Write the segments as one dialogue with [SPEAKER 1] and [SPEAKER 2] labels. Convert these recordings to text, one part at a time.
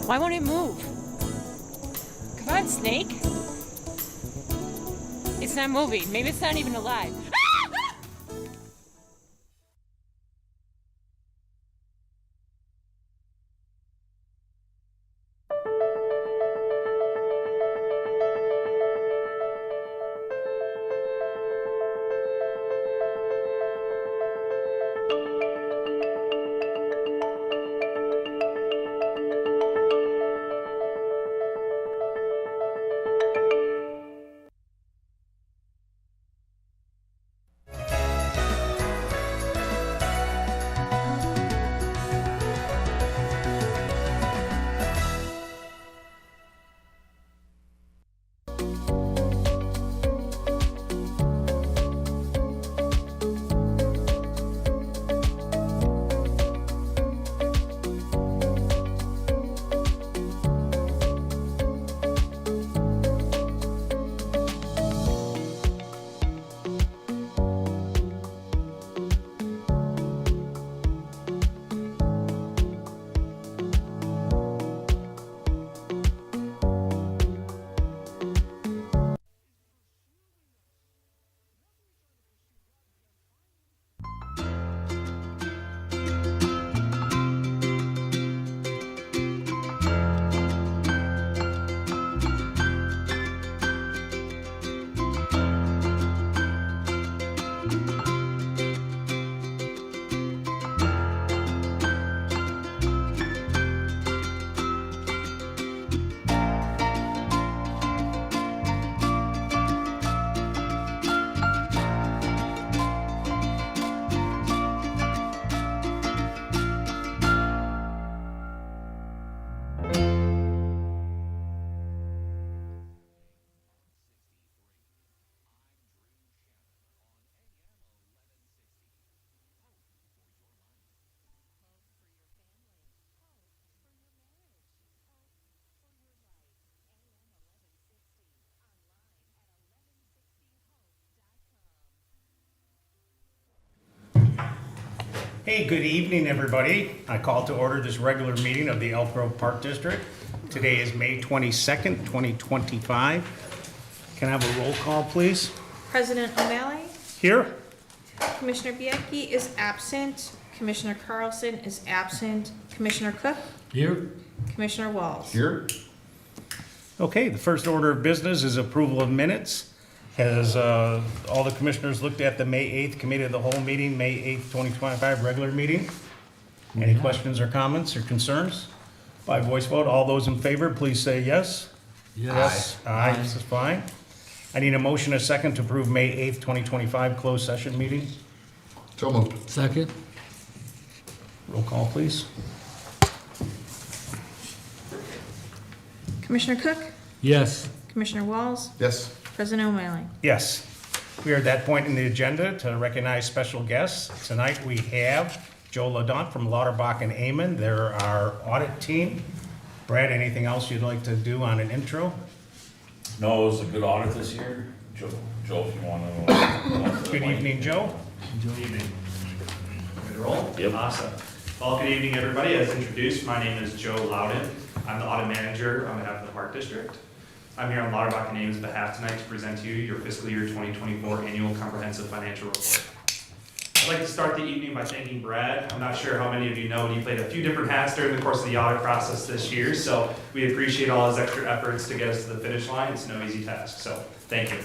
[SPEAKER 1] Why won't it move? Come on, snake. It's not moving. Maybe it's not even alive.
[SPEAKER 2] Hey, good evening, everybody. I call to order this regular meeting of the Elk Grove Park District. Today is May 22nd, 2025. Can I have a roll call, please?
[SPEAKER 3] President O'Malley,
[SPEAKER 2] Here?
[SPEAKER 3] Commissioner Bianchi is absent, Commissioner Carlson is absent, Commissioner Cook,
[SPEAKER 4] Here.
[SPEAKER 3] Commissioner Walls.
[SPEAKER 4] Here.
[SPEAKER 2] Okay, the first order of business is approval of minutes. Has all the commissioners looked at the May 8th committee of the whole meeting, May 8th, 2025 regular meeting? Any questions or comments or concerns? By voice vote, all those in favor, please say yes.
[SPEAKER 4] Yes.
[SPEAKER 2] Aye, this is fine. I need a motion, a second, to approve May 8th, 2025 closed session meeting.
[SPEAKER 4] So moved. Second.
[SPEAKER 2] Roll call, please.
[SPEAKER 3] Commissioner Cook,
[SPEAKER 4] Yes.
[SPEAKER 3] Commissioner Walls,
[SPEAKER 4] Yes.
[SPEAKER 3] President O'Malley.
[SPEAKER 2] Yes. We are at that point in the agenda to recognize special guests. Tonight we have Joe Ladont from Lauterbach and Amon. They're our audit team. Brad, anything else you'd like to do on an intro?
[SPEAKER 5] No, it was a good audit this year. Joe, if you want to.
[SPEAKER 2] Good evening, Joe.
[SPEAKER 6] Good evening. Good roll?
[SPEAKER 5] Yep.
[SPEAKER 6] Awesome. Well, good evening, everybody. As introduced, my name is Joe Loudon. I'm the audit manager on behalf of the Park District. I'm here on Lauterbach and Amon's behalf tonight to present to you your fiscal year 2024 annual comprehensive financial report. I'd like to start the evening by thanking Brad. I'm not sure how many of you know, but he played a few different hats during the course of the audit process this year, so we appreciate all his extra efforts to get us to the finish line. It's no easy task, so thank you.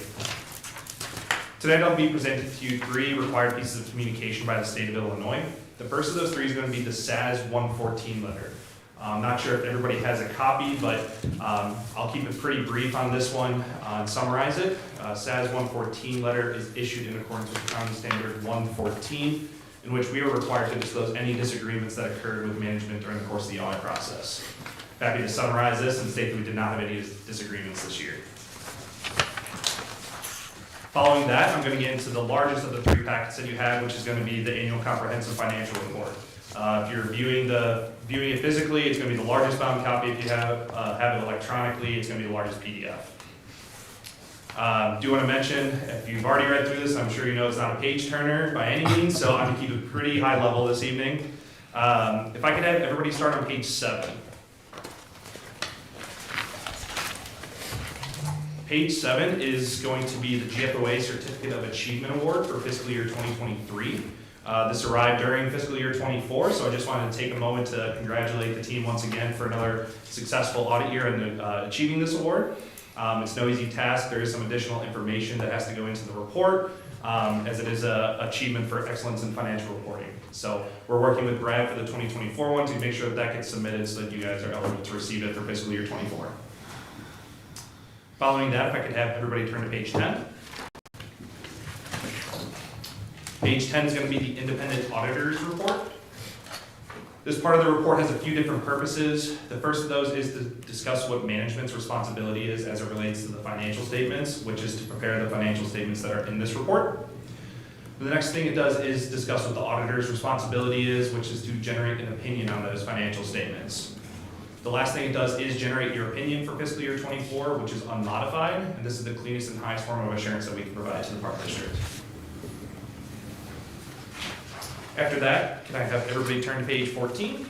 [SPEAKER 6] Tonight I'll be presenting to you 3 required pieces of communication by the state of Illinois. The first of those 3 is going to be the SAS 114 letter. I'm not sure if everybody has a copy, but I'll keep it pretty brief on this one and summarize it. SAS 114 letter is issued in accordance with County Standard 114, in which we are required to disclose any disagreements that occurred with management during the course of the audit process. Happy to summarize this and state that we did not have any disagreements this year. Following that, I'm going to get into the largest of the 3 packets that you have, which is going to be the annual comprehensive financial report. If you're viewing it physically, it's going to be the largest bound copy. If you have it electronically, it's going to be the largest PDF. Do want to mention, if you've already read through this, I'm sure you know it's not a page turner by any means, so I'm going to keep it pretty high level this evening. If I could have everybody start on page 7. Page 7 is going to be the GFOA Certificate of Achievement Award for fiscal year 2023. This arrived during fiscal year 24, so I just wanted to take a moment to congratulate the team once again for another successful audit year and achieving this award. It's no easy task. There is some additional information that has to go into the report, as it is an achievement for excellence in financial reporting. So we're working with Brad for the 2024 one to make sure that that gets submitted so that you guys are eligible to receive it for fiscal year 24. Following that, if I could have everybody turn to page 10. Page 10 is going to be the independent auditor's report. This part of the report has a few different purposes. The first of those is to discuss what management's responsibility is as it relates to the financial statements, which is to prepare the financial statements that are in this report. The next thing it does is discuss what the auditor's responsibility is, which is to generate an opinion on those financial statements. The last thing it does is generate your opinion for fiscal year 24, which is unmodified, and this is the cleanest and highest form of assurance that we can provide to the Park District. After that, can I have everybody turn to page 14?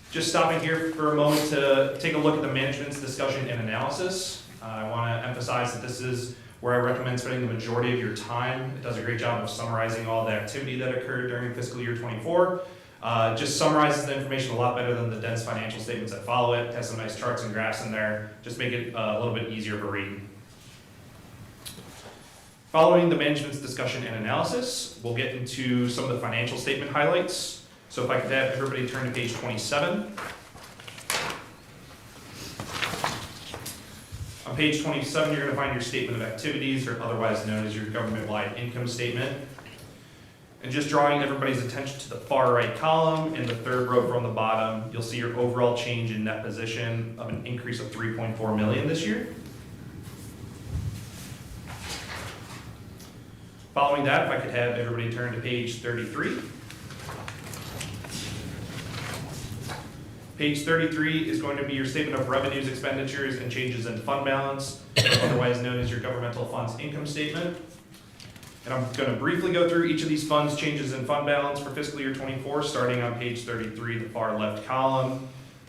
[SPEAKER 6] Just stopping here for a moment to take a look at the management's discussion and analysis. I want to emphasize that this is where I recommend spending the majority of your time. It does a great job of summarizing all the activity that occurred during fiscal year 24. Just summarizes the information a lot better than the dense financial statements that follow it. It has some nice charts and graphs in there. Just make it a little bit easier to read. Following the management's discussion and analysis, we'll get into some of the financial statement highlights. So if I could have everybody turn to page 27. On page 27, you're going to find your statement of activities, or otherwise known as your government-wide income statement. And just drawing everybody's attention to the far right column and the third row from the bottom, you'll see your overall change in net position of an increase of $3.4 million this year. Following that, if I could have everybody turn to page 33. Page 33 is going to be your statement of revenues, expenditures, and changes in fund balance, otherwise known as your governmental funds income statement. And I'm going to briefly go through each of these funds, changes in fund balance for fiscal year 24, starting on page 33, the far left column.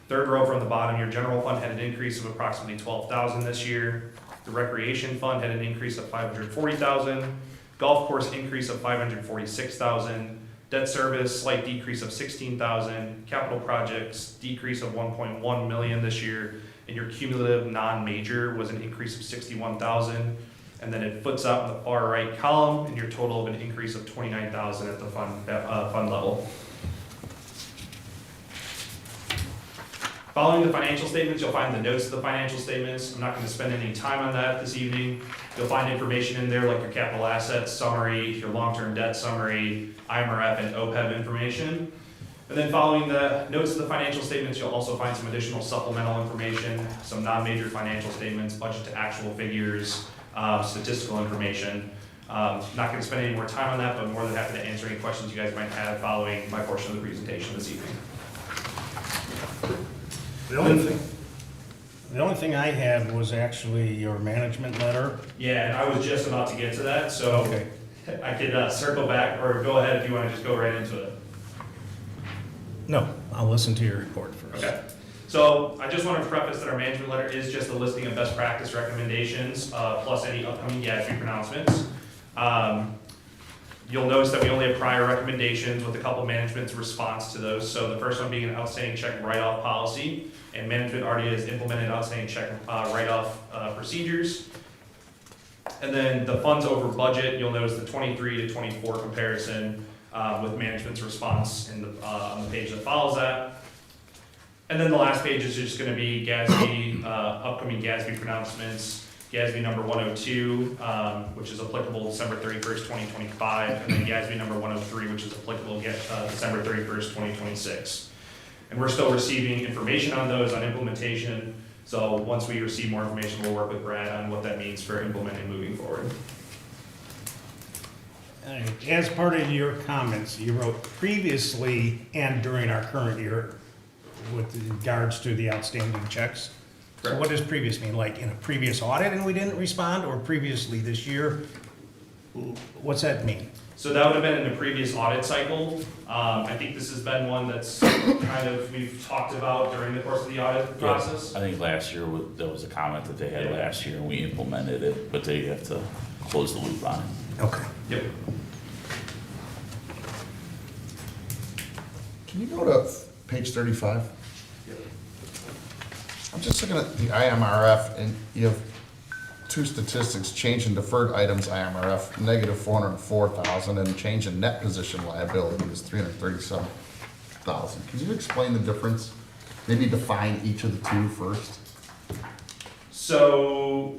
[SPEAKER 6] Third row from the bottom, your general fund had an increase of approximately $12,000 this year. The recreation fund had an increase of $540,000. Golf course increase of $546,000. Debt service, slight decrease of $16,000. Capital projects, decrease of $1.1 million this year. And your cumulative non-major was an increase of $61,000. And then it foots out in the far right column, and your total of an increase of $29,000 at the fund level. Following the financial statements, you'll find the notes of the financial statements. I'm not going to spend any time on that this evening. You'll find information in there like your capital assets summary, your long-term debt summary, IMRF and OPEB information. And then following the notes of the financial statements, you'll also find some additional supplemental information, some non-major financial statements, budget to actual figures, statistical information. Not going to spend any more time on that, but more than happy to answer any questions you guys might have following my portion of the presentation this evening.
[SPEAKER 2] The only thing I had was actually your management letter.
[SPEAKER 6] Yeah, and I was just about to get to that, so
[SPEAKER 2] Okay.
[SPEAKER 6] I could circle back, or go ahead if you want to just go right into it.
[SPEAKER 2] No, I'll listen to your report first.
[SPEAKER 6] Okay. So I just want to preface that our management letter is just a listing of best practice recommendations, plus any upcoming GASB pronouncements. You'll notice that we only have prior recommendations with a couple management's response to those. So the first one being an outstanding check write-off policy, and management already has implemented outstanding check write-off procedures. And then the funds over budget, you'll notice the 23 to 24 comparison with management's response in the, on the page that follows that. And then the last page is just going to be GASB, upcoming GASB pronouncements. GASB number 102, which is applicable December 31st, 2025, and then GASB number 103, which is applicable December 31st, 2026. And we're still receiving information on those, on implementation. So once we receive more information, we'll work with Brad on what that means for implementing moving forward.
[SPEAKER 2] As part of your comments, you wrote previously and during our current year with regards to the outstanding checks. So what does previous mean? Like in a previous audit and we didn't respond, or previously this year? What's that mean?
[SPEAKER 6] So that would have been in the previous audit cycle. I think this has been one that's kind of, we've talked about during the course of the audit process.
[SPEAKER 5] I think last year, there was a comment that they had last year and we implemented it, but they have to close the loop on it.
[SPEAKER 2] Okay.
[SPEAKER 6] Yep.
[SPEAKER 7] Can you go to page 35? I'm just looking at the IMRF, and you have two statistics, change in deferred items IMRF, negative 404,000, and change in net position liability is 337,000. Can you explain the difference? Maybe define each of the two first?
[SPEAKER 6] So,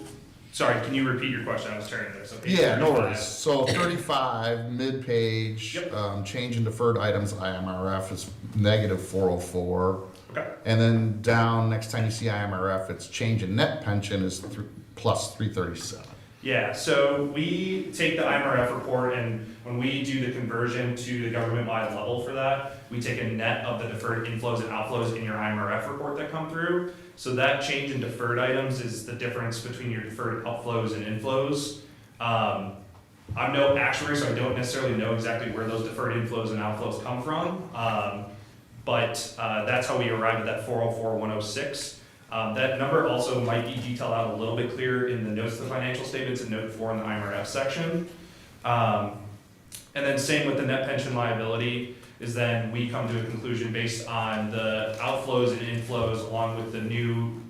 [SPEAKER 6] sorry, can you repeat your question? I was turning there. So page
[SPEAKER 7] Yeah, no
[SPEAKER 6] 35.
[SPEAKER 7] worries. So 35, mid-page,
[SPEAKER 6] Yep.
[SPEAKER 7] change in deferred items IMRF is negative 404.
[SPEAKER 6] Okay.
[SPEAKER 7] And then down, next time you see IMRF, it's change in net pension is plus 337.
[SPEAKER 6] Yeah, so we take the IMRF report, and when we do the conversion to the government-wide level for that, we take a net of the deferred inflows and outflows in your IMRF report that come through. So that change in deferred items is the difference between your deferred outflows and inflows. I'm no actuary, so I don't necessarily know exactly where those deferred inflows and outflows come from. But that's how we arrived at that 404,106. That number also might be detailed out a little bit clearer in the notes to the financial statements in note 4 in the IMRF section. And then same with the net pension liability, is then we come to a conclusion based on the outflows and inflows along with the new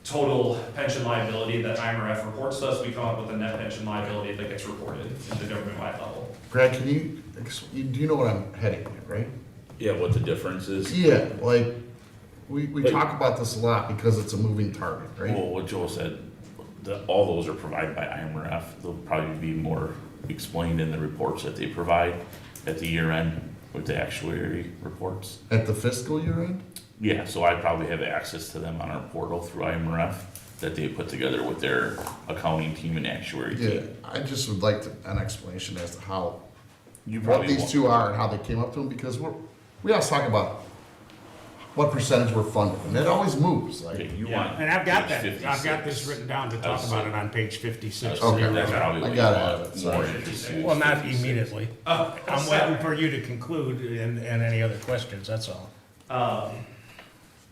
[SPEAKER 6] total pension liability that IMRF reports to us. We come up with a net pension liability that gets reported at the government-wide level.
[SPEAKER 7] Brad, can you, do you know what I'm heading at, right?
[SPEAKER 5] Yeah, what the difference is?
[SPEAKER 7] Yeah, like, we talk about this a lot because it's a moving target, right?
[SPEAKER 5] Well, what Joel said, all those are provided by IMRF. They'll probably be more explained in the reports that they provide at the year end with the actuary reports.
[SPEAKER 7] At the fiscal year end?
[SPEAKER 5] Yeah, so I probably have access to them on our portal through IMRF that they put together with their accounting team and actuary
[SPEAKER 7] Yeah,
[SPEAKER 5] team.
[SPEAKER 7] I just would like an explanation as to how,
[SPEAKER 5] You
[SPEAKER 7] what
[SPEAKER 5] probably
[SPEAKER 7] these
[SPEAKER 5] won't-
[SPEAKER 7] two are and how they came up to them, because we always talk about what percentage we're funded, and it always moves,
[SPEAKER 5] Okay,
[SPEAKER 7] like,
[SPEAKER 5] you
[SPEAKER 6] Yeah.
[SPEAKER 5] want
[SPEAKER 2] And I've got
[SPEAKER 5] page
[SPEAKER 2] that, I've got
[SPEAKER 5] 56.
[SPEAKER 2] this written down to
[SPEAKER 5] I
[SPEAKER 2] talk
[SPEAKER 5] was-
[SPEAKER 2] about it on page 56.
[SPEAKER 7] Okay.
[SPEAKER 5] That's probably
[SPEAKER 7] I
[SPEAKER 5] what you
[SPEAKER 7] gotta
[SPEAKER 5] want
[SPEAKER 7] have it,
[SPEAKER 5] more
[SPEAKER 7] sorry.
[SPEAKER 5] interested in.
[SPEAKER 2] Well, not immediately. I'm
[SPEAKER 6] So-
[SPEAKER 2] waiting for you to conclude and any other questions, that's all.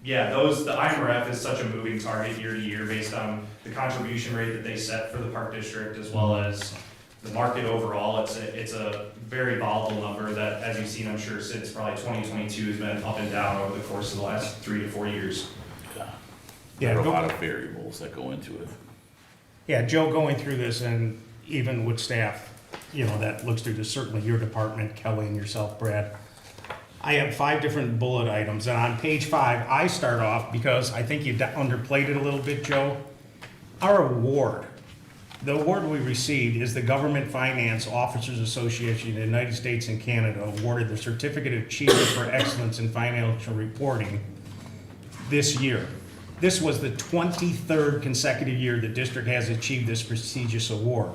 [SPEAKER 6] Yeah, the IMRF is such a moving target year to year based on the contribution rate that they set for the park district as well as the market overall. It's a very volatile number that, as you've seen, I'm sure since probably 2022 has been up and down over the course of the last 3 to 4 years.
[SPEAKER 5] There are a
[SPEAKER 2] go-
[SPEAKER 5] lot of variables that go into it.
[SPEAKER 2] Yeah, Joe, going through this, and even with staff, that looks through this, certainly your department, Kelly and yourself, Brad. I have 5 different bullet items, and on page 5, I start off, because I think you underplayed it a little bit, Joe. Our award, the award we received is the Government Finance Officers Association of the United States and Canada awarded the Certificate of Achievement for Excellence in Financial Reporting this year. This was the 23rd consecutive year the district has achieved this prestigious award.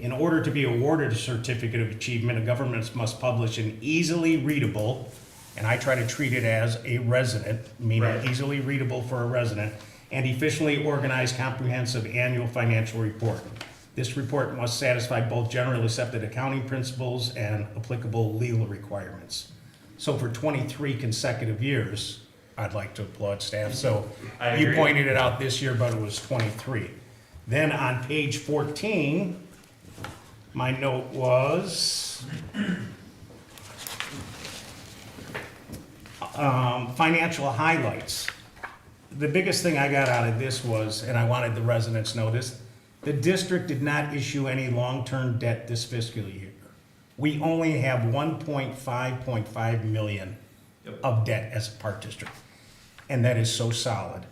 [SPEAKER 2] In order to be awarded a certificate of achievement, a government must publish an easily readable, and I try to treat it as a resident, meaning
[SPEAKER 6] Right.
[SPEAKER 2] easily readable for a resident, and efficiently organized comprehensive annual financial report. This report must satisfy both generally accepted accounting principles and applicable legal requirements. So for 23 consecutive years, I'd like to applaud staff. So
[SPEAKER 6] I
[SPEAKER 2] you
[SPEAKER 6] agree.
[SPEAKER 2] pointed it out this year, but it was 23. Then on page 14, my note was financial highlights. The biggest thing I got out of this was, and I wanted the residents to know this, the district did not issue any long-term debt this fiscal year. We only have 1.5 million
[SPEAKER 6] Yep.
[SPEAKER 2] of debt as a park district. And that is so solid.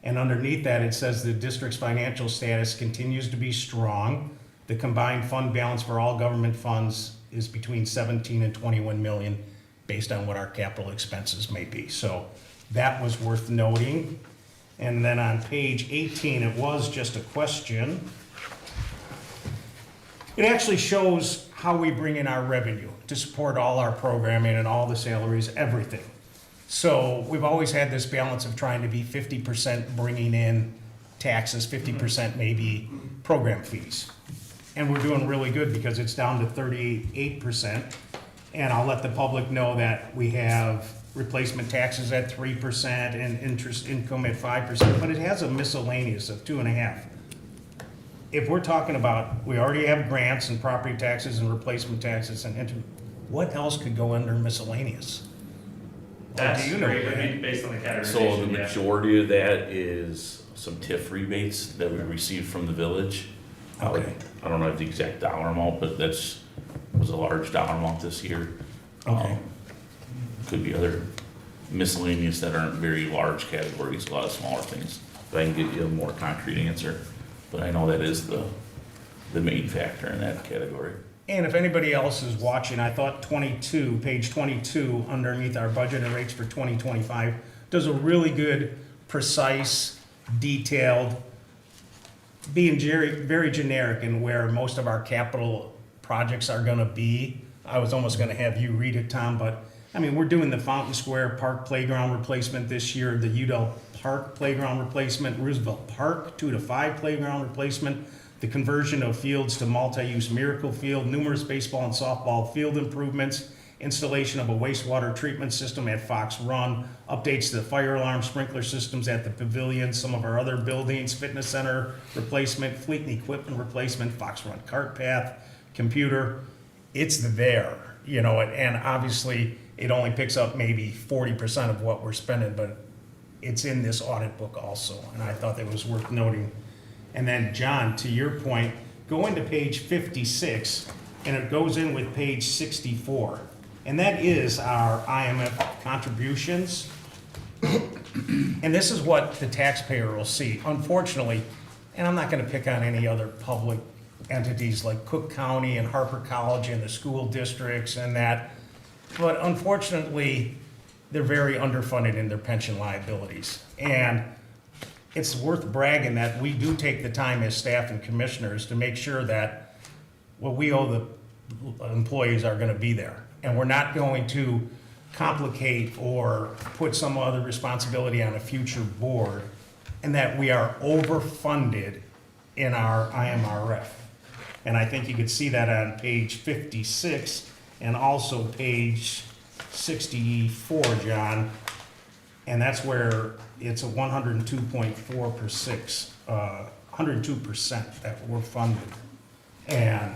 [SPEAKER 2] And underneath that, it says the district's financial status continues to be strong. The combined fund balance for all government funds is between 17 and 21 million, based on what our capital expenses may be. So that was worth noting. And then on page 18, it was just a question. It actually shows how we bring in our revenue to support all our programming and all the salaries, everything. So we've always had this balance of trying to be 50% bringing in taxes, 50% maybe program fees. And we're doing really good because it's down to 38%. And I'll let the public know that we have replacement taxes at 3% and interest income at 5%, but it has a miscellaneous of 2.5%. If we're talking about, we already have grants and property taxes and replacement taxes and what else could go under miscellaneous?
[SPEAKER 6] That's
[SPEAKER 2] do you know,
[SPEAKER 6] great,
[SPEAKER 2] Brad?
[SPEAKER 6] based on the categorization.
[SPEAKER 5] So the
[SPEAKER 6] yeah.
[SPEAKER 5] majority of that is some TIF rebates that we received from the village.
[SPEAKER 2] Okay.
[SPEAKER 5] I don't know the exact dollar amount, but was a large dollar amount this year.
[SPEAKER 2] Okay.
[SPEAKER 5] Could be other miscellaneous that aren't very large categories, a lot of smaller things. But I can give you a more concrete answer, but I know that is the main factor in that category.
[SPEAKER 2] And if anybody else is watching, I thought 22, page 22, underneath our budget and rates for 2025, does a really good, precise, detailed, being very generic in where most of our capital projects are gonna be. I was almost gonna have you read it, Tom, but, I mean, we're doing the Fountain Square Park Playground replacement this year, the Udall Park Playground replacement, Roosevelt Park 2 to 5 playground replacement, the conversion of fields to multi-use Miracle Field, numerous baseball and softball field improvements, installation of a wastewater treatment system at Fox Run, updates to the fire alarm sprinkler systems at the pavilion, some of our other buildings, fitness center replacement, fleet and equipment replacement, Fox Run cart path, computer. It's there, you know, and obviously it only picks up maybe 40% of what we're spending, but it's in this audit book also, and I thought that was worth noting. And then, John, to your point, go into page 56, and it goes in with page 64. And that is our IMF contributions. And this is what the taxpayer will see. Unfortunately, and I'm not gonna pick on any other public entities like Cook County and Harper College and the school districts and that, but unfortunately, they're very underfunded in their pension liabilities. And it's worth bragging that we do take the time as staff and commissioners to make sure that what we owe the employees are gonna be there. And we're not going to complicate or put some other responsibility on a future board, and that we are overfunded in our IMRF. And I think you could see that on page 56 and also page 64, John. And that's where it's a 102.4%, 102% that we're funded. And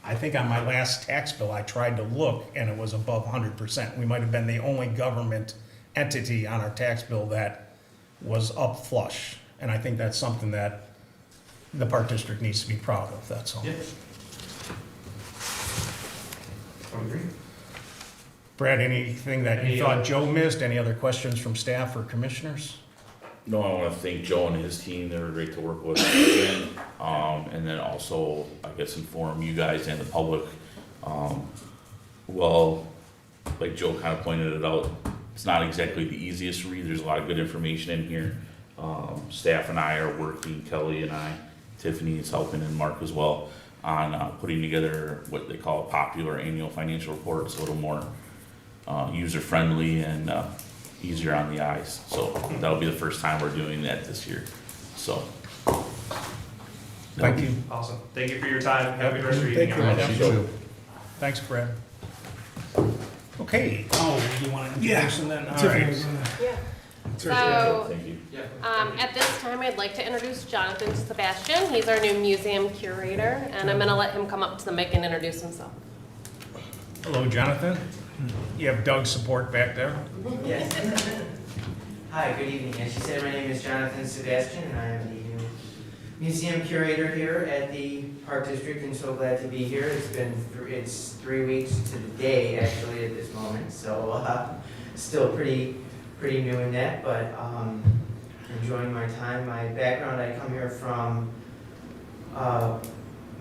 [SPEAKER 2] I think on my last tax bill, I tried to look and it was above 100%. We might have been the only government entity on our tax bill that was up flush. And I think that's something that the Park District needs to be proud of, that's all.
[SPEAKER 6] Yeah. I would agree.
[SPEAKER 2] Brad, anything that
[SPEAKER 6] Any
[SPEAKER 2] you thought
[SPEAKER 6] other-
[SPEAKER 2] Joe missed? Any other questions from staff or commissioners?
[SPEAKER 5] No, I want to thank Joe and his team. They were great to work with. Again. And then also, I guess, inform you guys and the public. Well, like Joe kind of pointed it out, it's not exactly the easiest read. There's a lot of good information in here. Staff and I are working, Kelly and I, Tiffany is helping, and Mark as well, on putting together what they call a popular annual financial report. It's a little more user-friendly and easier on the eyes. So that'll be the first time we're doing that this year. So.
[SPEAKER 2] Thank you.
[SPEAKER 6] Awesome. Thank you for your time. Have a good rest of your evening.
[SPEAKER 2] Thank you.
[SPEAKER 6] everyone.
[SPEAKER 7] You too.
[SPEAKER 2] Thanks, Brad. Okay, oh, you want to introduce them then? All right.
[SPEAKER 8] So,
[SPEAKER 5] Thank you.
[SPEAKER 8] at this time, I'd like to introduce Jonathan Sebastian. He's our new museum curator, and I'm gonna let him come up to the mic and introduce himself.
[SPEAKER 2] Hello, Jonathan. You have Doug's support back there.
[SPEAKER 9] Yes. Hi, good evening. As she said, my name is Jonathan Sebastian, and I am the new museum curator here at the Park District, and so glad to be here. It's 3 weeks to the day, actually, at this moment, so still pretty new in that, but enjoying my time. My background, I come here from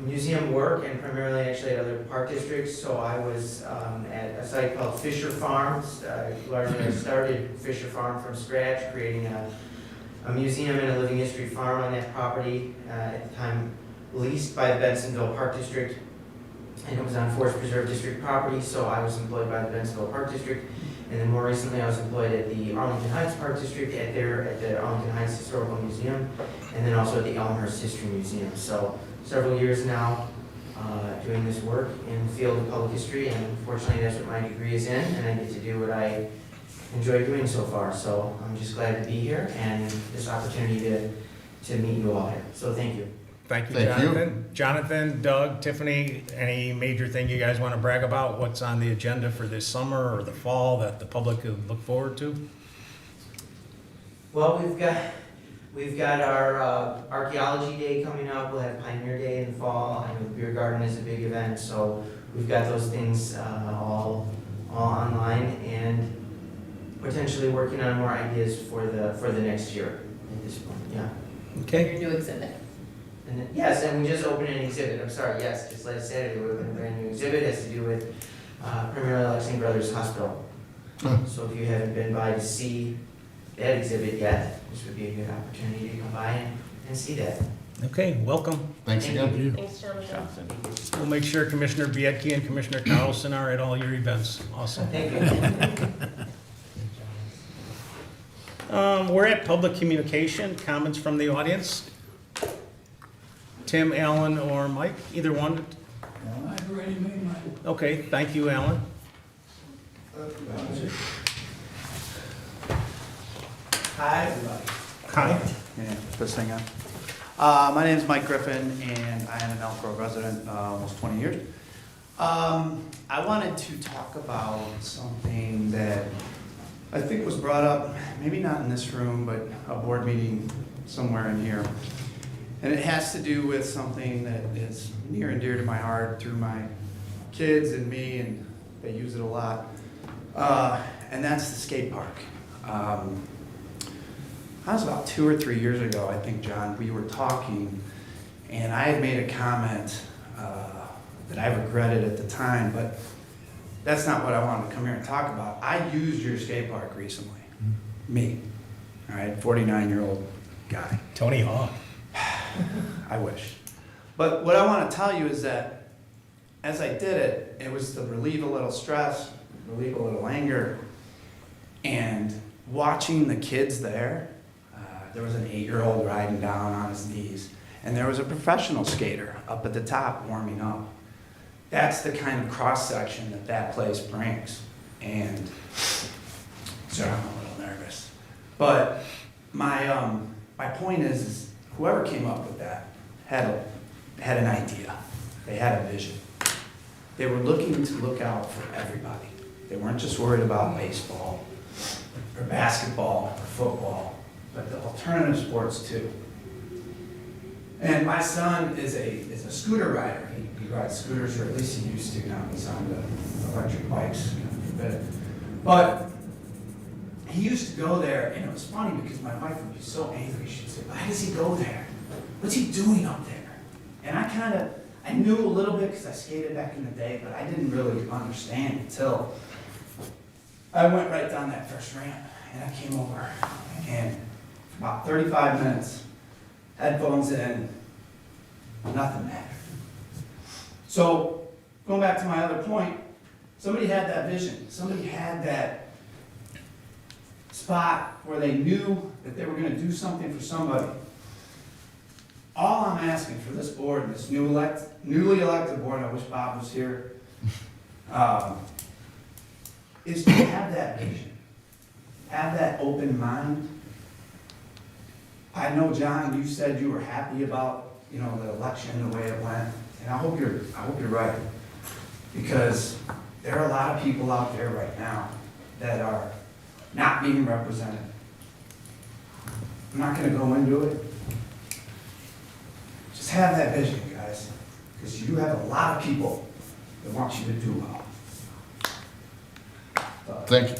[SPEAKER 9] museum work and primarily actually at other park districts. So I was at a site called Fisher Farms. Largely I started Fisher Farm from scratch, creating a museum and a living history farm on that property, at the time leased by the Bensonville Park District. And it was on Forest Preserve District property, so I was employed by the Bensonville Park District. And then more recently, I was employed at the Arlington Heights Park District at the Arlington Heights Historical Museum, and then also at the Elmhurst History Museum. So several years now doing this work in the field of public history, and fortunately that's what my degree is in, and I get to do what I enjoy doing so far. So I'm just glad to be here and this opportunity to meet you all here. So thank you.
[SPEAKER 2] Thank you,
[SPEAKER 7] Thank you.
[SPEAKER 2] Jonathan. Jonathan, Doug, Tiffany, any major thing you guys want to brag about? What's on the agenda for this summer or the fall that the public could look forward to?
[SPEAKER 9] Well, we've got our archaeology day coming up. We'll have Pioneer Day in the fall. I know the beer garden is a big event, so we've got those things all online, and potentially working on more ideas for the next year at this point. Yeah.
[SPEAKER 2] Okay.
[SPEAKER 1] Your new exhibit.
[SPEAKER 9] And then, yes, and we just opened an exhibit. I'm sorry. Yes, just last Saturday we opened a brand new exhibit. It has to do with primarily Lexington Brothers Hospital. So if you haven't been by to see that exhibit yet, this would be a good opportunity to come by and see that.
[SPEAKER 2] Okay, welcome.
[SPEAKER 7] Thanks
[SPEAKER 9] Thank
[SPEAKER 7] again.
[SPEAKER 9] you.
[SPEAKER 8] Thanks, Jonathan.
[SPEAKER 5] Johnson.
[SPEAKER 2] We'll make sure Commissioner Biedke and Commissioner Carlson are at all your events. Awesome.
[SPEAKER 9] Thank you.
[SPEAKER 2] We're at public communication, comments from the audience. Tim, Alan, or Mike, either one?
[SPEAKER 4] I've already made mine.
[SPEAKER 2] Okay, thank you, Alan.
[SPEAKER 10] Hi, everybody.
[SPEAKER 2] Hi.
[SPEAKER 10] Yeah, this thing on. My name is Mike Griffin, and I am an Elk Grove resident, almost 20 years. I wanted to talk about something that I think was brought up, maybe not in this room, but a board meeting somewhere in here. And it has to do with something that is near and dear to my heart through my kids and me, and they use it a lot. And that's the skate park. That was about 2 or 3 years ago, I think, John, we were talking, and I had made a comment that I regretted at the time, but that's not what I wanted to come here and talk about. I used your skate park recently. Me, all right, 49-year-old guy.
[SPEAKER 2] Tony Hawk.
[SPEAKER 10] I wish. But what I want to tell you is that as I did it, it was to relieve a little stress, relieve a little anger, and watching the kids there. There was an 8-year-old riding down on his knees, and there was a professional skater up at the top warming up. That's the kind of cross-section that that place brings. And sorry, I'm a little nervous. But my point is whoever came up with that had an idea. They had a vision. They were looking to look out for everybody. They weren't just worried about baseball or basketball or football, but the alternative sports too. And my son is a scooter rider. He rides scooters, or at least he used to. Now he's on the electric bikes, forbid. But he used to go there, and it was funny because my wife would be so angry. She'd say, "Why does he go there? What's he doing up there?" And I knew a little bit because I skated back in the day, but I didn't really understand until I went right down that first ramp, and I came over, and for about 35 minutes, headphones in, nothing mattered. So, going back to my other point, somebody had that vision. Somebody had that spot where they knew that they were going to do something for somebody. All I'm asking for this board, this newly elected board, I wish Bob was here, is to have that vision, have that open mind. I know, John, you said you were happy about, the election, the way it went, and I hope you're right, because there are a lot of people out there right now that are not being represented. I'm not going to go into it. Just have that vision, guys, because you have a lot of people that want you to do well.
[SPEAKER 7] Thank you.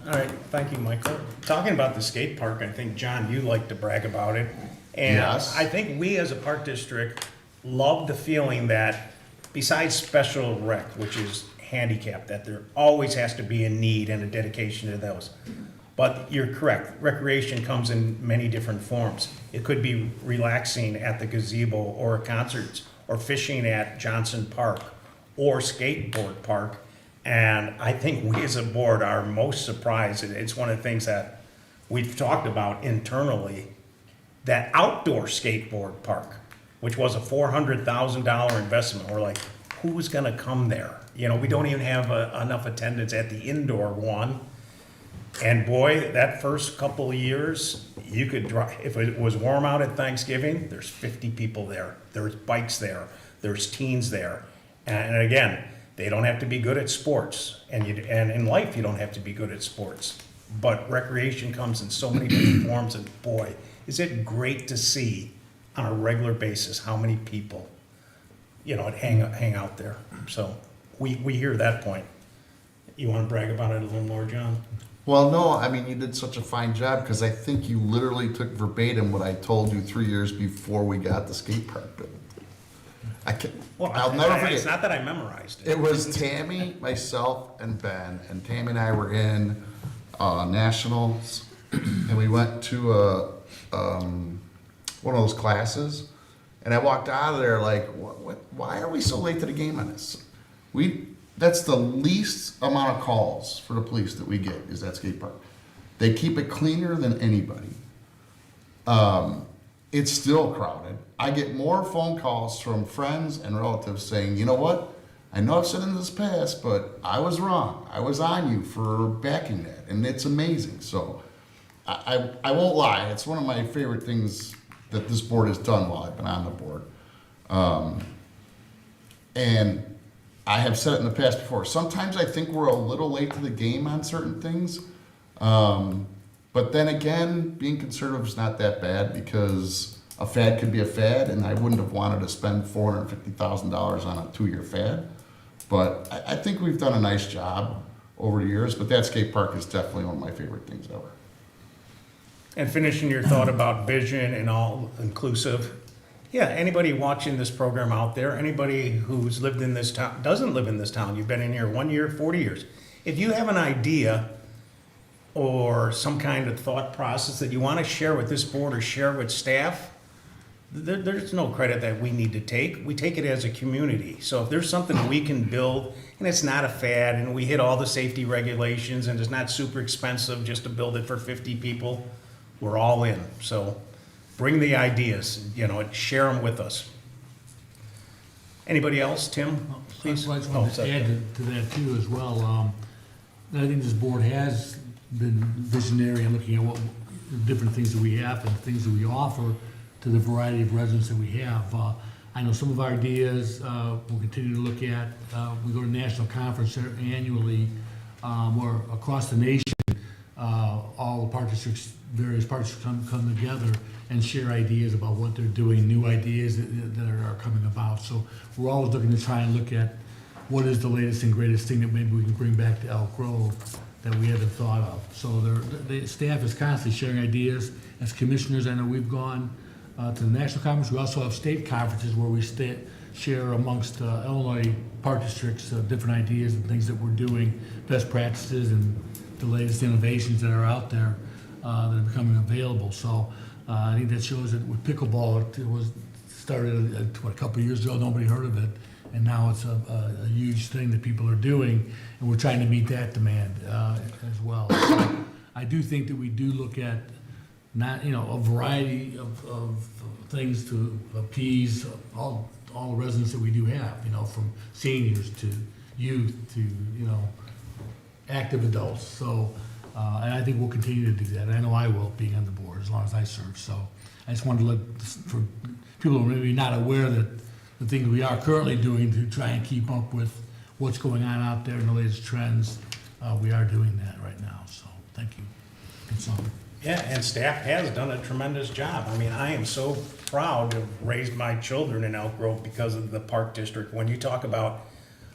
[SPEAKER 2] All right, thank you, Michael. Talking about the skate park, I think, John, you like to brag about it. And
[SPEAKER 7] Yes.
[SPEAKER 2] I think we as a park district love the feeling that besides special rec, which is handicapped, that there always has to be a need and a dedication to those. But you're correct, recreation comes in many different forms. It could be relaxing at the gazebo or concerts, or fishing at Johnson Park, or skateboard park. And I think we as a board are most surprised, and it's one of the things that we've talked about internally, that outdoor skateboard park, which was a $400,000 investment. We're like, who's gonna come there? You know, we don't even have enough attendance at the indoor one. And boy, that first couple of years, you could drive, if it was warm out at Thanksgiving, there's 50 people there. There's bikes there. There's teens there. And again, they don't have to be good at sports. And in life, you don't have to be good at sports. But recreation comes in so many different forms, and boy, is it great to see on a regular basis how many people, you know, hang out there. So we hear that point. You want to brag about it a little more, John?
[SPEAKER 7] Well, no, I mean, you did such a fine job, because I think you literally took verbatim what I told you 3 years before we got the skate park built. I'll never forget.
[SPEAKER 2] It's not that I memorized it.
[SPEAKER 7] It was Tammy, myself, and Ben, and Tammy and I were in nationals, and we went to one of those classes, and I walked out of there like, why are we so late to the game on this? That's the least amount of calls for the police that we get, is that skate park. They keep it cleaner than anybody. It's still crowded. I get more phone calls from friends and relatives saying, you know what? I know I've said in this past, but I was wrong. I was on you for backing that, and it's amazing. So I won't lie. It's one of my favorite things that this board has done while I've been on the board. And I have said it in the past before. Sometimes I think we're a little late to the game on certain things. But then again, being conservative is not that bad, because a fad could be a fad, and I wouldn't have wanted to spend $450,000 on a 2-year fad. But I think we've done a nice job over the years, but that skate park is definitely one of my favorite things ever.
[SPEAKER 2] And finishing your thought about vision and all inclusive. Yeah, anybody watching this program out there, anybody who's lived in this town, doesn't live in this town, you've been in here 1 year, 40 years. If you have an idea or some kind of thought process that you want to share with this board or share with staff, there's no credit that we need to take. We take it as a community. So if there's something we can build, and it's not a fad, and we hit all the safety regulations, and it's not super expensive just to build it for 50 people, we're all in. So bring the ideas, you know, share them with us. Anybody else? Tim, please.
[SPEAKER 4] I just wanted to add to that too as well. I think this board has been visionary in looking at what different things that we have and things that we offer to the variety of residents that we have. I know some of our ideas we'll continue to look at. We go to national conference annually where across the nation all the park districts, various park districts come together and share ideas about what they're doing, new ideas that are coming about. So we're always looking to try and look at what is the latest and greatest thing that maybe we can bring back to Elk Grove that we haven't thought of. So the staff is constantly sharing ideas. As commissioners, I know we've gone to the national conference. We also have state conferences where we share amongst Illinois park districts different ideas and things that we're doing, best practices and the latest innovations that are out there that are becoming available. So I think that shows that with pickleball, it was started a couple of years ago, nobody heard of it, and now it's a huge thing that people are doing, and we're trying to meet that demand as well. So I do think that we do look at a variety of things to appease all the residents that we do have, from seniors to youth to, active adults. So, and I think we'll continue to do that. I know I will, being on the board, as long as I serve. So I just wanted to for people who are maybe not aware that the things we are currently doing to try and keep up with what's going on out there and the latest trends, we are doing that right now. So thank you.
[SPEAKER 2] Yeah, and staff has done a tremendous job. I mean, I am so proud to have raised my children in Elk Grove because of the park district. When you talk about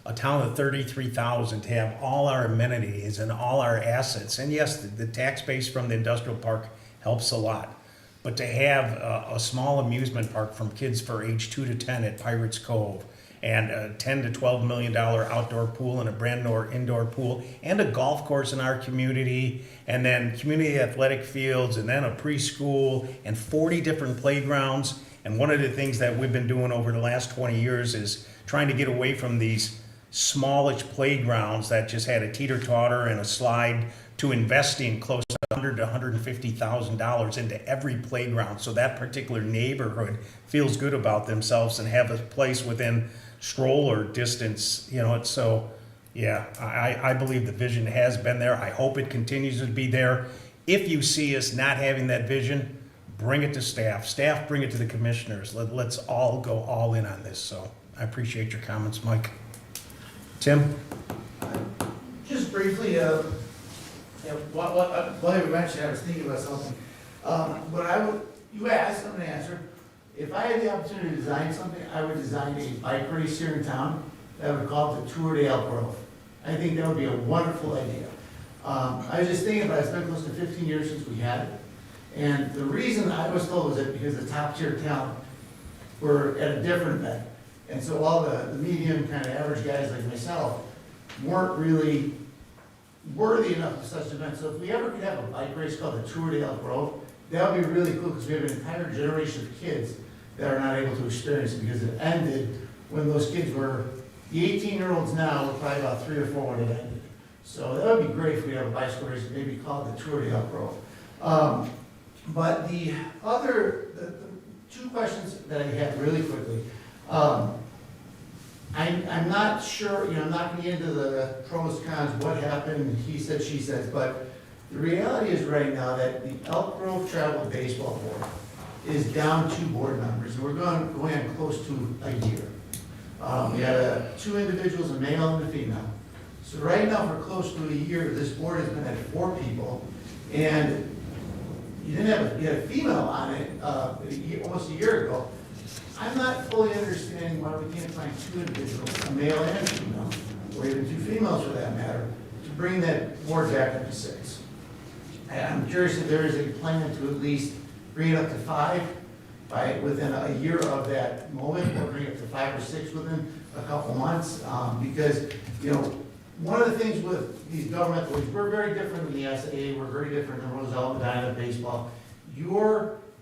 [SPEAKER 2] a town of 33,000, to have all our amenities and all our assets, and yes, the tax base from the industrial park helps a lot, but to have a small amusement park from kids for age 2 to 10 at Pirates Cove, and a $10 to $12 million outdoor pool and a brand new indoor pool, and a golf course in our community, and then community athletic fields, and then a preschool, and 40 different playgrounds. And one of the things that we've been doing over the last 20 years is trying to get away from these smallish playgrounds that just had a teeter-totter and a slide to investing close to $100,000 to $150,000 into every playground. So that particular neighborhood feels good about themselves and have a place within stroller distance, you know, it's so, yeah, I believe the vision has been there. I hope it continues to be there. If you see us not having that vision, bring it to staff. Staff, bring it to the commissioners. Let's all go all in on this. So I appreciate your comments, Mike. Tim?
[SPEAKER 11] Just briefly, while you were mentioning, I was thinking about something. You asked, I'm gonna answer. If I had the opportunity to design something, I would design a bike race here in town that would call it the Tour de Elk Grove. I think that would be a wonderful idea. I was just thinking about it, it's been close to 15 years since we had it. And the reason I was told was that because the top tier talent were at a different event. And so all the medium kind of average guys like myself weren't really worthy enough of such events. So if we ever could have a bike race called the Tour de Elk Grove, that would be really cool because we have an entire generation of kids that are not able to experience it because it ended when those kids were, the 18-year-olds now were probably about 3 or 4 when it ended. So that would be great if we have a bicycle race, maybe called the Tour de Elk Grove. But the two questions that I had really quickly, I'm not sure, I'm not gonna get into the pros, cons, what happened, he said, she said, but the reality is right now that the Elk Grove Travel Baseball Board is down 2 board members, and we're going on close to a year. We had 2 individuals, a male and a female. So right now, for close to a year, this board has been at 4 people, and you had a female on it almost a year ago. I'm not fully understanding why we can't find 2 individuals, a male and a female, or even 2 females for that matter, to bring that board back up to 6. And I'm curious if there is a plan to at least bring it up to 5 within a year of that moment, or bring it to 5 or 6 within a couple months, because, one of the things with these governmental leagues, we're very different than the SAA, we're very different than Roosevelt, Medina, baseball.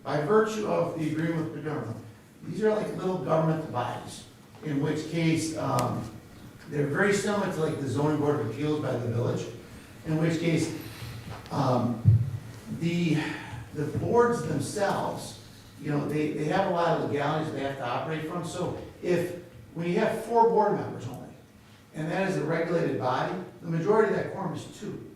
[SPEAKER 11] By virtue of the agreement with Paderno, these are like little governmental bodies, in which case, they're very similar to like the zoning board of appeals by the village, in which case, the boards themselves, they have a lot of legalities they have to operate from, so when you have 4 board members only, and that is a regulated body, the majority of that quorum is 2.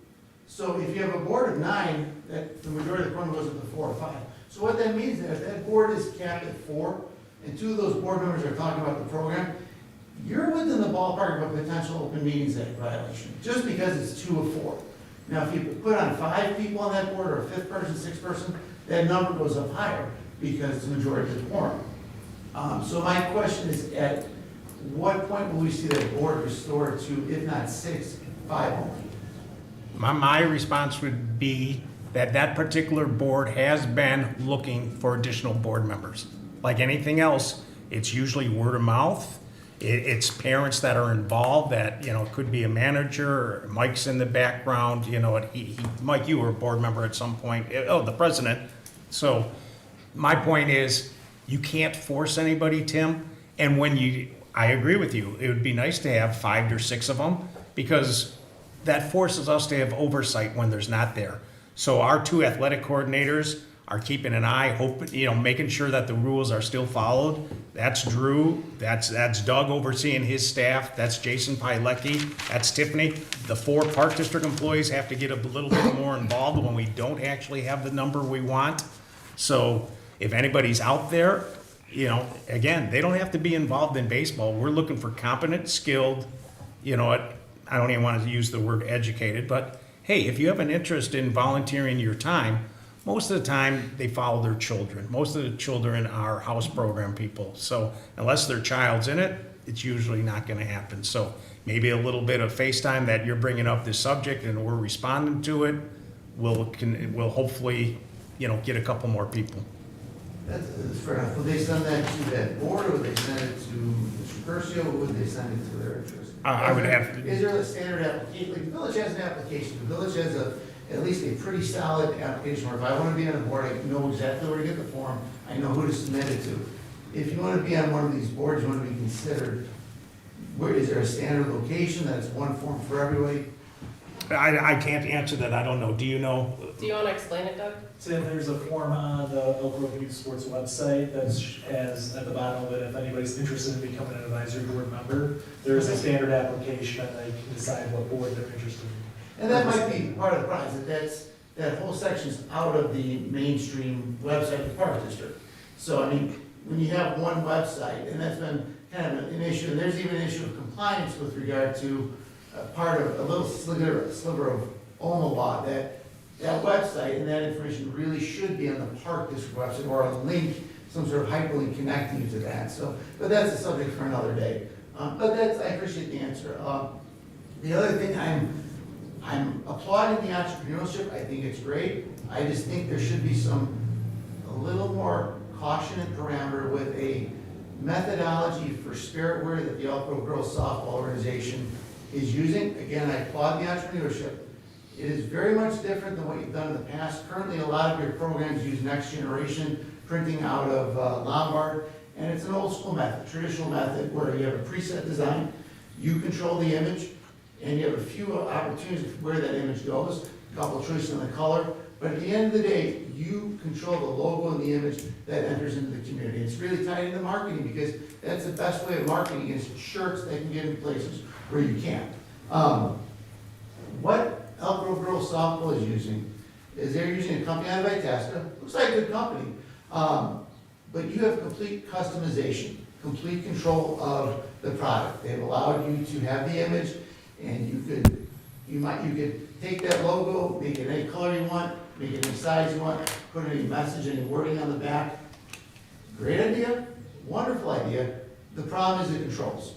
[SPEAKER 11] So if you have a board of 9, the majority of the quorum goes up to 4 or 5. So what that means is that if that board is capped at 4, and 2 of those board members are talking about the program, you're within the ballpark of a potential open meetings act violation, just because it's 2 of 4. Now, if you put on 5 people on that board, or a 5th person, 6th person, that number goes up higher, because it's the majority of the quorum. So my question is, at what point will we see that board restored to, if not 6, 5 only?
[SPEAKER 2] My response would be that particular board has been looking for additional board members. Like anything else, it's usually word of mouth. It's parents that are involved that, it could be a manager, or Mike's in the background, Mike, you were a board member at some point, the president. So my point is, you can't force anybody, Tim, and I agree with you, it would be nice to have 5 or 6 of them, because that forces us to have oversight when there's not there. So our 2 athletic coordinators are keeping an eye, making sure that the rules are still followed. That's Drew, that's Doug overseeing his staff, that's Jason Pilecki, that's Tiffany. The 4 Park District employees have to get a little bit more involved when we don't actually have the number we want. So if anybody's out there, again, they don't have to be involved in baseball. We're looking for competent, skilled, I don't even want to use the word educated, but hey, if you have an interest in volunteering your time, most of the time they follow their children. Most of the children are house program people. So unless their child's in it, it's usually not going to happen. So maybe a little bit of FaceTime that you're bringing up this subject and we're responding to it, will hopefully, get a couple more people.
[SPEAKER 11] That's fair enough. Would they send that to that board, or would they send it to Mr. Curcio, or would they send it to their interest?
[SPEAKER 2] I would have to.
[SPEAKER 11] Is there a standard application? Like, the village has an application. The village has at least a pretty solid application where if I want to be on a board, I know exactly where to get the form. I know who to submit it to. If you want to be on one of these boards, you want to be considered, Where, is there a standard location that it's one form for everybody?
[SPEAKER 2] I can't answer that, I don't know. Do you know?
[SPEAKER 8] Do you want to explain it, Doug?
[SPEAKER 12] So there's a form on the Elk Grove Youth Sports website that has at the bottom of it, if anybody's interested in becoming an advisory board member, there's a standard application and they can decide what board they're interested in.
[SPEAKER 11] And that might be part of the problem, that whole section's out of the mainstream website of the Park District. So, I mean, when you have one website, and that's been kind of an issue, and there's even an issue of compliance with regard to part of, a little sliver of Omaha law, that website and that information really should be on the Park District website, or a link, some sort of hyperlink connecting you to that, so, but that's a subject for another day. But I appreciate the answer. The other thing, I'm applauding the entrepreneurship, I think it's great. I just think there should be a little more caution and parameter with a methodology for spiritware that the Elk Grove Girls Softball Organization is using. Again, I applaud the entrepreneurship. It is very much different than what you've done in the past. Currently, a lot of your programs use Next Generation printing out of Lombard, and it's an old school method, traditional method, where you have a preset design, you control the image, and you have a few opportunities where that image goes, a couple of choices on the color, but at the end of the day, you control the logo and the image that enters into the community. It's really tied into marketing, because that's the best way of marketing is shirts that can get in places where you can't. What Elk Grove Girls Softball is using is they're using a company out of Itasca, looks like a good company, but you have complete customization, complete control of the product. They've allowed you to have the image, and you could take that logo, make it any color you want, make it any size you want, put any message, any wording on the back. Great idea, wonderful idea. The problem is the controls.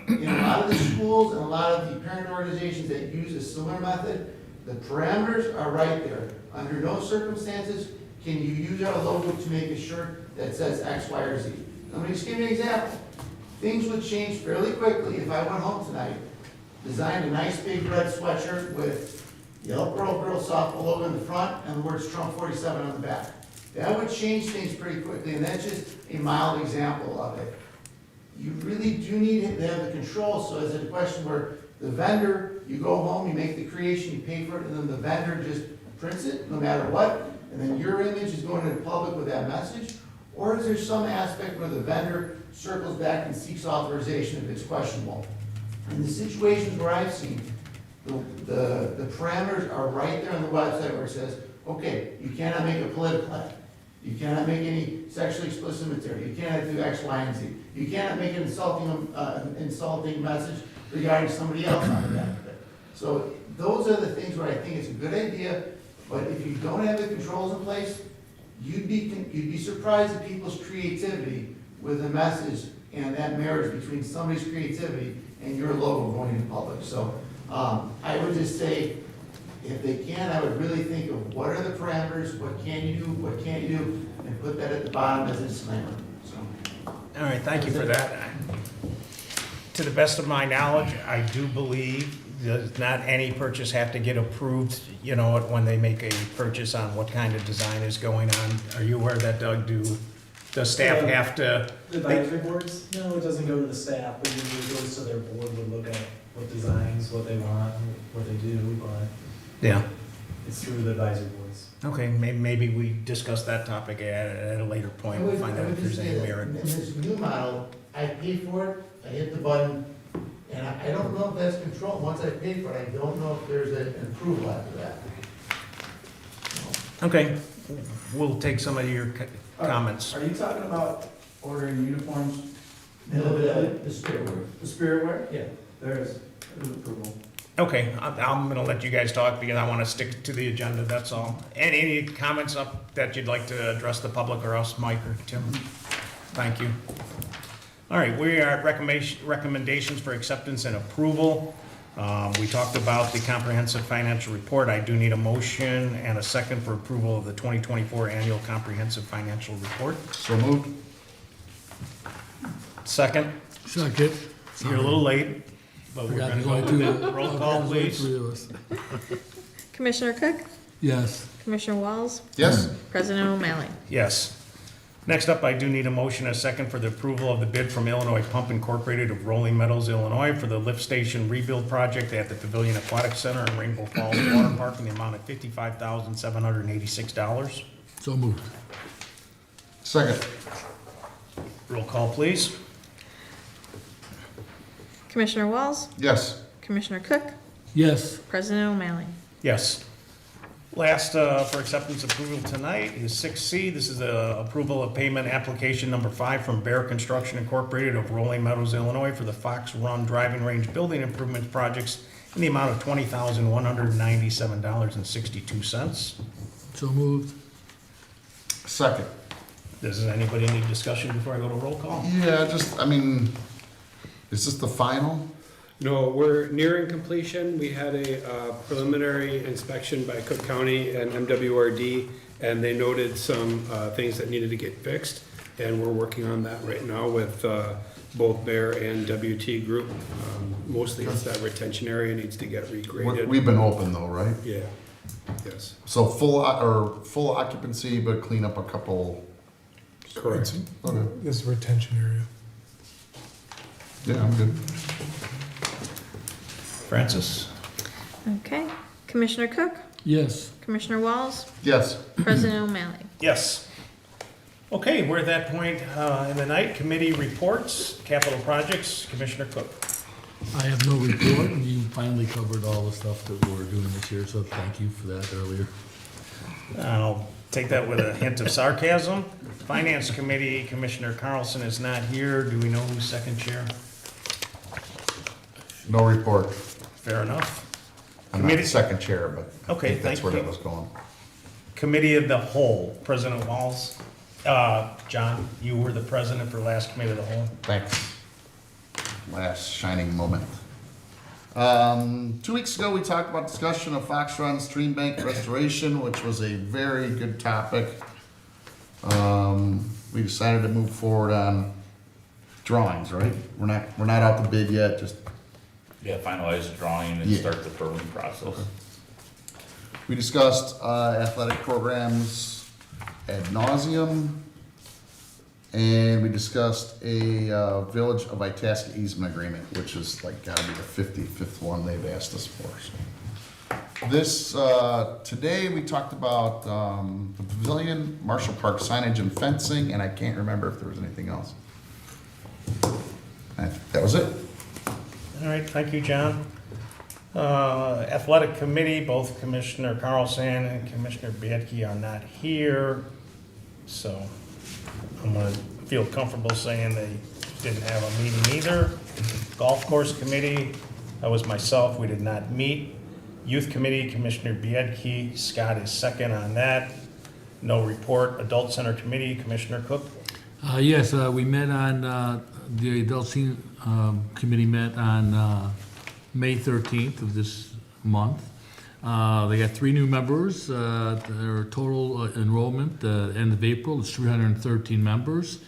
[SPEAKER 11] In a lot of the schools and a lot of the parent organizations that use a similar method, the parameters are right there. Under no circumstances can you use our logo to make a shirt that says X, Y, or Z. I'm gonna just give you an example. Things would change fairly quickly if I went home tonight, designed a nice big red sweatshirt with the Elk Grove Girls Softball logo in the front and the words Trump 47 on the back. That would change things pretty quickly, and that's just a mild example of it. You really do need to have the control, so it's a question where the vendor, you go home, you make the creation, you pay for it, and then the vendor just prints it, no matter what, and then your image is going to the public with that message? Or is there some aspect where the vendor circles back and seeks authorization if it's questionable? In the situations where I've seen, the parameters are right there on the website where it says, okay, you cannot make a political ad. You cannot make any sexually explicit material. You cannot do X, Y, and Z. You cannot make an insulting message regarding somebody else on the back of it. So those are the things where I think it's a good idea, but if you don't have the controls in place, you'd be surprised at people's creativity with a message and that marriage between somebody's creativity and your logo going in public. So I would just say, if they can, I would really think of what are the parameters, what can you do, what can't you do, and put that at the bottom as a disclaimer, so.
[SPEAKER 2] All right, thank you for that. To the best of my knowledge, I do believe does not any purchase have to get approved, when they make a purchase on what kind of design is going on? Are you aware of that, Doug? Does staff have to?
[SPEAKER 12] The advisory boards, no, it doesn't go to the staff, but usually it goes to their board, would look at what designs, what they want, what they do, but
[SPEAKER 2] Yeah.
[SPEAKER 12] it's through the advisory boards.
[SPEAKER 2] Okay, maybe we discuss that topic at a later point. We'll find out if there's any merit.
[SPEAKER 11] In this new model, I pay for it, I hit the button, and I don't know if that's control. Once I pay for it, I don't know if there's an approval after that.
[SPEAKER 2] Okay, we'll take some of your comments.
[SPEAKER 10] Are you talking about ordering uniforms?
[SPEAKER 11] No, the spirit word.
[SPEAKER 10] The spirit wear? Yeah, there's approval.
[SPEAKER 2] Okay, I'm gonna let you guys talk because I want to stick to the agenda, that's all. Any comments up that you'd like to address the public or us, Mike or Tim? Thank you. All right, we are at recommendations for acceptance and approval. We talked about the comprehensive financial report. I do need a motion and a second for approval of the 2024 annual comprehensive financial report.
[SPEAKER 7] So moved.
[SPEAKER 2] Second,
[SPEAKER 4] Second.
[SPEAKER 2] you're a little late, but we're gonna go roll call, please.
[SPEAKER 3] Commissioner Cook?
[SPEAKER 4] Yes.
[SPEAKER 3] Commissioner Walls?
[SPEAKER 7] Yes.
[SPEAKER 3] President O'Malley?
[SPEAKER 2] Yes. Next up, I do need a motion, a second, for the approval of the bid from Illinois Pump Incorporated of Rolling Meadows, Illinois, for the lift station rebuild project at the Pavilion Aquatic Center in Rainbow Falls Water Park in the amount of $55,786.
[SPEAKER 4] So moved.
[SPEAKER 7] Second.
[SPEAKER 2] Roll call, please.
[SPEAKER 3] Commissioner Walls?
[SPEAKER 7] Yes.
[SPEAKER 3] Commissioner Cook?
[SPEAKER 4] Yes.
[SPEAKER 3] President O'Malley?
[SPEAKER 2] Yes. Last for acceptance approval tonight is 6C. This is the approval of payment application number 5 from Bear Construction Incorporated of Rolling Meadows, Illinois for the Fox Run Driving Range Building Improvement Projects in the amount of $20,197.62.
[SPEAKER 4] So moved.
[SPEAKER 7] Second.
[SPEAKER 2] Does anybody need discussion before I go to roll call?
[SPEAKER 7] Yeah, just, I mean, is this the final?
[SPEAKER 13] No, we're nearing completion. We had a preliminary inspection by Cook County and MWRD, and they noted some things that needed to get fixed, and we're working on that right now with both Bear and WT Group. Mostly it's that retention area needs to get regraded.
[SPEAKER 7] We've been open though, right?
[SPEAKER 13] Yeah, yes.
[SPEAKER 7] So full occupancy, but clean up a couple.
[SPEAKER 13] Correct.
[SPEAKER 7] Okay.
[SPEAKER 12] This retention area.
[SPEAKER 7] Yeah, I'm good.
[SPEAKER 2] Francis?
[SPEAKER 3] Okay. Commissioner Cook?
[SPEAKER 4] Yes.
[SPEAKER 3] Commissioner Walls?
[SPEAKER 7] Yes.
[SPEAKER 3] President O'Malley?
[SPEAKER 2] Yes. Okay, we're at that point in the night. Committee reports, capital projects, Commissioner Cook.
[SPEAKER 4] I have no report, and you finally covered all the stuff that we're doing this year, so thank you for that earlier.
[SPEAKER 2] I'll take that with a hint of sarcasm. Finance Committee, Commissioner Carlson is not here. Do we know who's second chair?
[SPEAKER 7] No report.
[SPEAKER 2] Fair enough.
[SPEAKER 7] I'm not the second chair, but I
[SPEAKER 2] Okay,
[SPEAKER 7] think that's
[SPEAKER 2] thank
[SPEAKER 7] where
[SPEAKER 2] you.
[SPEAKER 7] that was going.
[SPEAKER 2] Committee of the Whole, President Walls. John, you were the president for last Committee of the Whole.
[SPEAKER 7] Thanks. Last shining moment. 2 weeks ago, we talked about discussion of Fox Run Stream Bank restoration, which was a very good topic. We decided to move forward on drawings, right? We're not out to bid yet, just.
[SPEAKER 5] Yeah, finalize the drawing and
[SPEAKER 7] Yeah.
[SPEAKER 5] start the permitting process.
[SPEAKER 7] We discussed athletic programs ad nauseum, and we discussed a Village of Itasca easement agreement, which is like gotta be the 55th one they've asked us for. So. This today we talked about the pavilion, Marshall Park signage and fencing, and I can't remember if there was anything else. I think that was it.
[SPEAKER 2] All right, thank you, John. Athletic Committee, both Commissioner Carlson and Commissioner Biedke are not here, so I'm gonna feel comfortable saying they didn't have a meeting either. Golf Course Committee, that was myself, we did not meet. Youth Committee, Commissioner Biedke, Scott is second on that. No report. Adult Center Committee, Commissioner Cook.
[SPEAKER 4] Yes, we met on, the Adult Senior Committee met on May 13th of this month. They got 3 new members. Their total enrollment end of April is 313 members.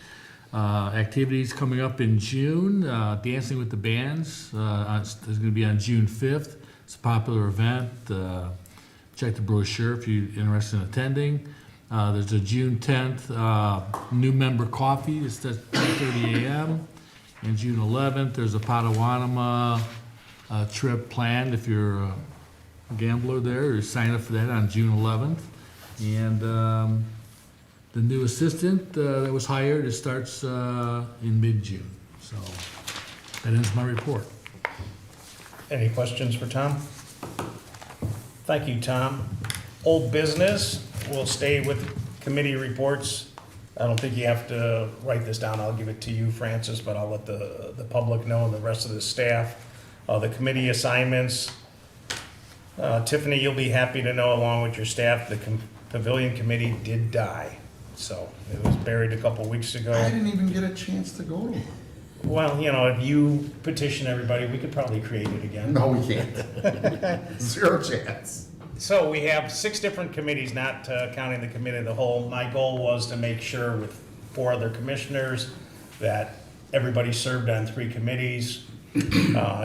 [SPEAKER 4] Activities coming up in June, Dancing with the Bands is going to be on June 5th. It's a popular event. Check the brochure if you're interested in attending. There's a June 10th new member coffee. It's at 10:30 a.m. And June 11th, there's a Potawatomi trip planned. If you're a gambler there, you sign up for that on June 11th. And the new assistant that was hired, it starts in mid-June. So that ends my report.
[SPEAKER 2] Any questions for Tom? Thank you, Tom. Old business, we'll stay with committee reports. I don't think you have to write this down. I'll give it to you, Francis, but I'll let the public know and the rest of the staff. The committee assignments. Tiffany, you'll be happy to know, along with your staff, the Pavilion Committee did die. So it was buried a couple weeks ago.
[SPEAKER 7] I didn't even get a chance to go to it.
[SPEAKER 2] Well, you know, if you petition everybody, we could probably create it again.
[SPEAKER 7] No, we can't. 0 chance.
[SPEAKER 2] So we have 6 different committees, not counting the Committee of the Whole. My goal was to make sure with 4 other commissioners that everybody served on 3 committees.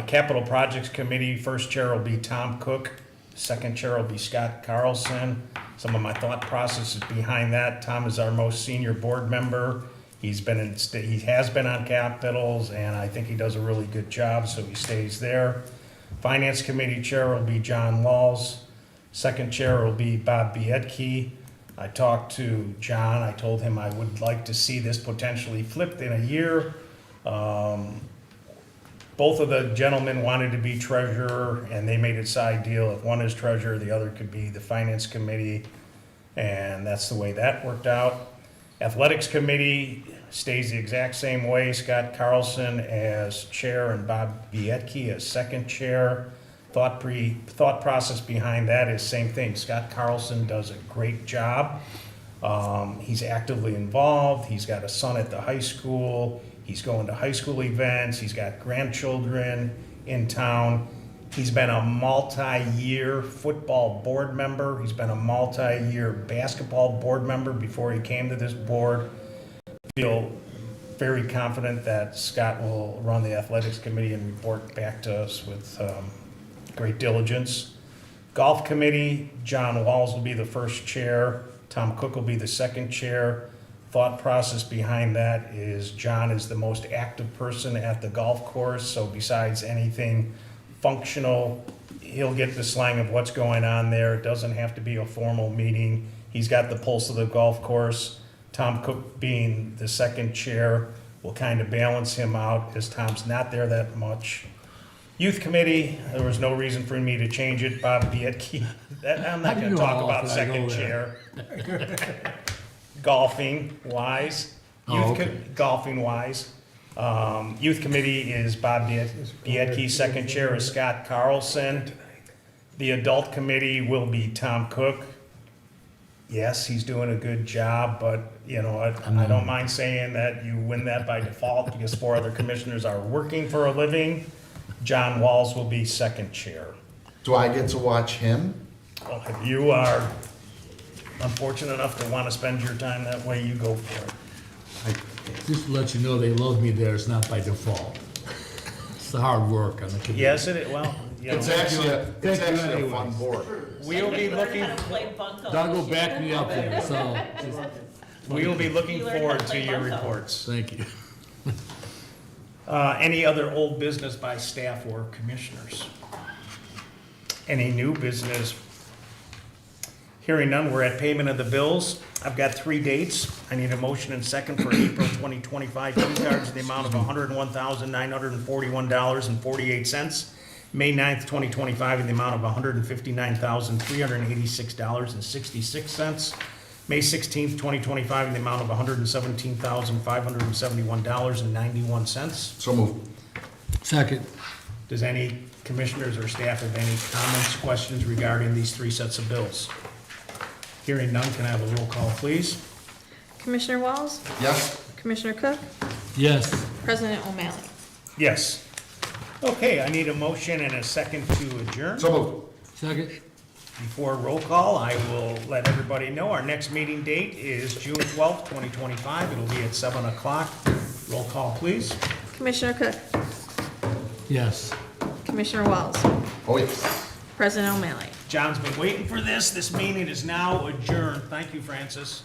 [SPEAKER 2] Capital Projects Committee, first chair will be Tom Cook, second chair will be Scott Carlson, some of my thought processes behind that. Tom is our most senior board member. He has been on capitals, and I think he does a really good job, so he stays there. Finance Committee Chair will be John Walls. Second Chair will be Bob Biedke. I talked to John. I told him I would like to see this potentially flipped in a year. Both of the gentlemen wanted to be treasurer, and they made it side deal. If one is treasurer, the other could be the Finance Committee, and that's the way that worked out. Athletics Committee stays the exact same way. Scott Carlson as chair and Bob Biedke as second chair. Thought process behind that is same thing. Scott Carlson does a great job. He's actively involved. He's got a son at the high school. He's going to high school events. He's got grandchildren in town. He's been a multi-year football board member. He's been a multi-year basketball board member before he came to this board. I feel very confident that Scott will run the athletics committee and report back to us with great diligence. Golf committee, John Walls will be the first chair. Tom Cook will be the second chair. Thought process behind that is John is the most active person at the golf course, so besides anything functional, he'll get the slang of what's going on there. It doesn't have to be a formal meeting. He's got the pulse of the golf course. Tom Cook being the second chair will kind of balance him out as Tom's not there that much. Youth committee, there was no reason for me to change it. Bob Biedke, I'm not going to talk about second chair. Golfing wise, golfing wise. Youth committee is Bob Biedke, second chair is Scott Carlson. The adult committee will be Tom Cook. Yes, he's doing a good job, but you know, I don't mind saying that you win that by default because 4 other commissioners are working for a living. John Walls will be second chair.
[SPEAKER 7] Do I get to watch him?
[SPEAKER 2] Well, if you are unfortunate enough to want to spend your time that way, you go for it.
[SPEAKER 4] Just to let you know, they love me there, it's not by default. It's the hard work on the committee.
[SPEAKER 2] Yes, it is. Well, you know,
[SPEAKER 7] It's actually a fun board.
[SPEAKER 2] we'll be looking.
[SPEAKER 4] Doug will back me up there, so,
[SPEAKER 2] We will be looking forward to your reports.
[SPEAKER 4] thank you.
[SPEAKER 2] Any other old business by staff or commissioners? Any new business? Hearing none, we're at payment of the bills. I've got 3 dates. I need a motion and second for April 2025 due cards in the amount of $101,941.48. May 9th, 2025 in the amount of $159,386.66. May 16th, 2025 in the amount of $117,571.91.
[SPEAKER 7] So moved.
[SPEAKER 4] Second,
[SPEAKER 2] Does any commissioners or staff have any comments, questions regarding these 3 sets of bills? Hearing none, can I have a roll call, please?
[SPEAKER 3] Commissioner Walls?
[SPEAKER 7] Yes?
[SPEAKER 3] Commissioner Cook?
[SPEAKER 4] yes,
[SPEAKER 3] President O'Malley?
[SPEAKER 2] Yes. Okay, I need a motion and a second to adjourn.
[SPEAKER 7] So moved.
[SPEAKER 4] second,
[SPEAKER 2] Before roll call, I will let everybody know our next meeting date is June 12th, 2025. It'll be at 7 o'clock. Roll call, please.
[SPEAKER 3] Commissioner Cook?
[SPEAKER 4] yes.
[SPEAKER 3] Commissioner Walls?
[SPEAKER 7] Oh, yes.
[SPEAKER 3] President O'Malley?
[SPEAKER 2] John's been waiting for this. This meeting is now adjourned. Thank you, Francis.